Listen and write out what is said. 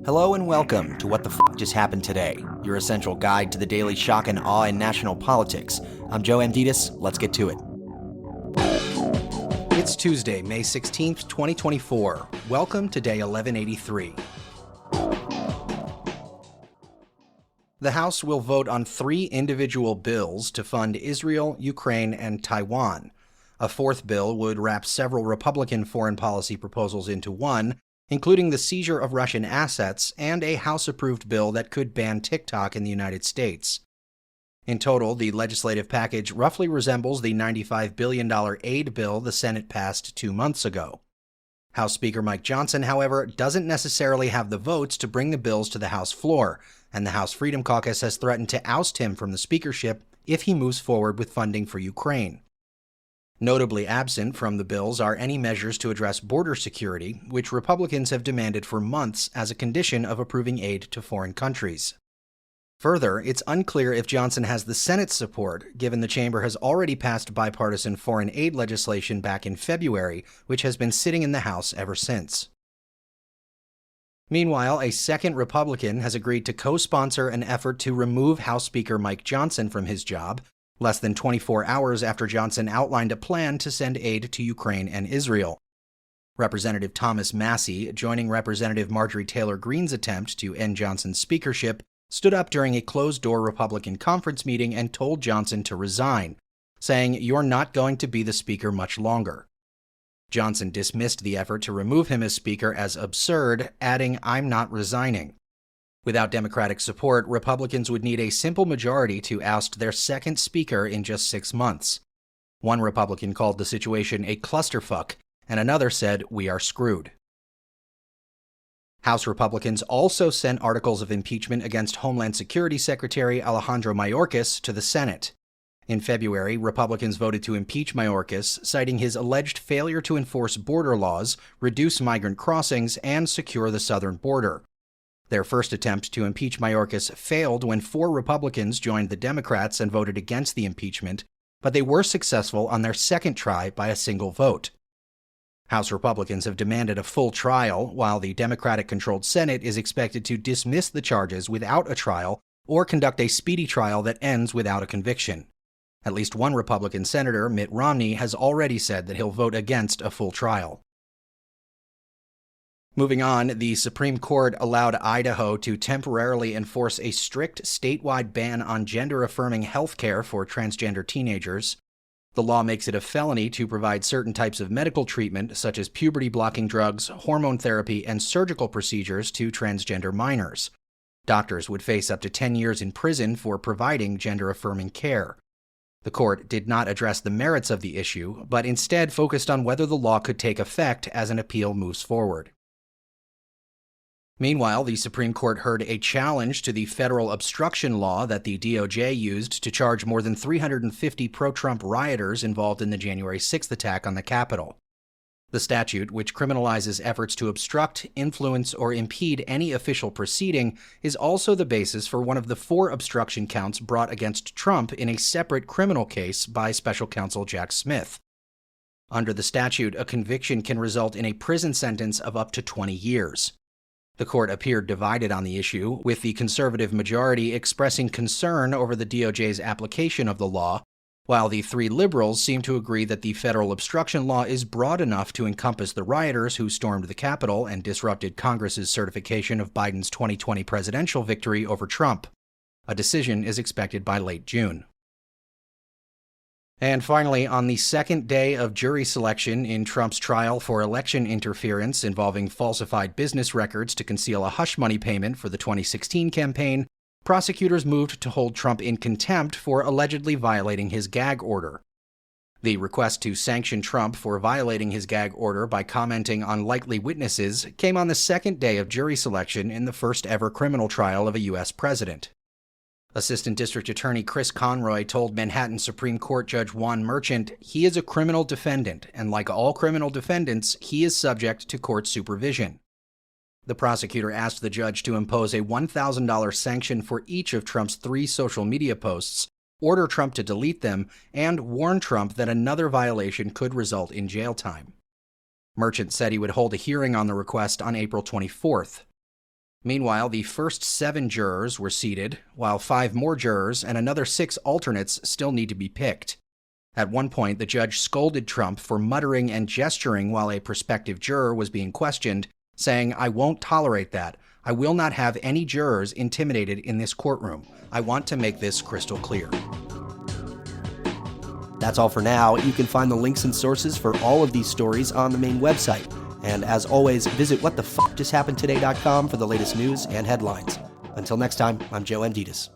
Hello and welcome to What the F*** Just Happened Today, your essential guide to the daily shock and awe in national politics. I'm Joe Amditis. Let's get to it. It's Tuesday, May 16th, 2024. Welcome to day 1183. The House will vote on 3 individual bills to fund Israel, Ukraine, and Taiwan. A fourth bill would wrap several Republican foreign policy proposals into one, including the seizure of Russian assets and a House-approved bill that could ban TikTok in the United States. In total, the legislative package roughly resembles the $95 billion aid bill the Senate passed 2 months ago. House Speaker Mike Johnson, however, doesn't necessarily have the votes to bring the bills to the House floor, and the House Freedom Caucus has threatened to oust him from the speakership if he moves forward with funding for Ukraine. Notably absent from the bills are any measures to address border security, which Republicans have demanded for months as a condition of approving aid to foreign countries. Further, it's unclear if Johnson has the Senate's support, given the chamber has already passed bipartisan foreign aid legislation back in February, which has been sitting in the House ever since. Meanwhile, a second Republican has agreed to co-sponsor an effort to remove House Speaker Mike Johnson from his job, less than 24 hours after Johnson outlined a plan to send aid to Ukraine and Israel. Representative Thomas Massie, joining Representative Marjorie Taylor Greene's attempt to end Johnson's speakership, stood up during a closed-door Republican conference meeting and told Johnson to resign, saying, "You're not going to be the speaker much longer." Johnson dismissed the effort to remove him as speaker as absurd, adding, "I'm not resigning." Without Democratic support, Republicans would need a simple majority to oust their second speaker in just 6 months. One Republican called the situation a clusterfuck, and another said, "We are screwed." House Republicans also sent articles of impeachment against Homeland Security Secretary Alejandro Mayorkas to the Senate. In February, Republicans voted to impeach Mayorkas, citing his alleged failure to enforce border laws, reduce migrant crossings, and secure the southern border. Their first attempt to impeach Mayorkas failed when 4 Republicans joined the Democrats and voted against the impeachment, but they were successful on their second try by a single vote. House Republicans have demanded a full trial, while the Democratic-controlled Senate is expected to dismiss the charges without a trial or conduct a speedy trial that ends without a conviction. At least one Republican senator, Mitt Romney, has already said that he'll vote against a full trial. Moving on, the Supreme Court allowed Idaho to temporarily enforce a strict statewide ban on gender-affirming health care for transgender teenagers. The law makes it a felony to provide certain types of medical treatment, such as puberty-blocking drugs, hormone therapy, and surgical procedures to transgender minors. Doctors would face up to 10 years in prison for providing gender-affirming care. The court did not address the merits of the issue, but instead focused on whether the law could take effect as an appeal moves forward. Meanwhile, the Supreme Court heard a challenge to the federal obstruction law that the DOJ used to charge more than 350 pro-Trump rioters involved in the January 6th attack on the Capitol. The statute, which criminalizes efforts to obstruct, influence, or impede any official proceeding, is also the basis for one of the 4 obstruction counts brought against Trump in a separate criminal case by special counsel Jack Smith. Under the statute, a conviction can result in a prison sentence of up to 20 years. The court appeared divided on the issue, with the conservative majority expressing concern over the DOJ's application of the law, while the 3 liberals seem to agree that the federal obstruction law is broad enough to encompass the rioters who stormed the Capitol and disrupted Congress's certification of Biden's 2020 presidential victory over Trump. A decision is expected by late June. And finally, on the second day of jury selection in Trump's trial for election interference involving falsified business records to conceal a hush money payment for the 2016 campaign, prosecutors moved to hold Trump in contempt for allegedly violating his gag order. The request to sanction Trump for violating his gag order by commenting on likely witnesses came on the second day of jury selection in the first-ever criminal trial of a U.S. president. Assistant District Attorney Chris Conroy told Manhattan Supreme Court Judge Juan Merchant he is a criminal defendant, and like all criminal defendants, he is subject to court supervision. The prosecutor asked the judge to impose a $1,000 sanction for each of Trump's 3 social media posts, order Trump to delete them, and warn Trump that another violation could result in jail time. Merchant said he would hold a hearing on the request on April 24th. Meanwhile, the first 7 jurors were seated, while 5 more jurors and another 6 alternates still need to be picked. At one point, the judge scolded Trump for muttering and gesturing while a prospective juror was being questioned, saying, "I won't tolerate that. I will not have any jurors intimidated in this courtroom. I want to make this crystal clear." That's all for now. You can find the links and sources for all of these stories on the main website. And as always, visit whatthefuckjusthappenedtoday.com for the latest news and headlines. Until next time, I'm Joe Amditis.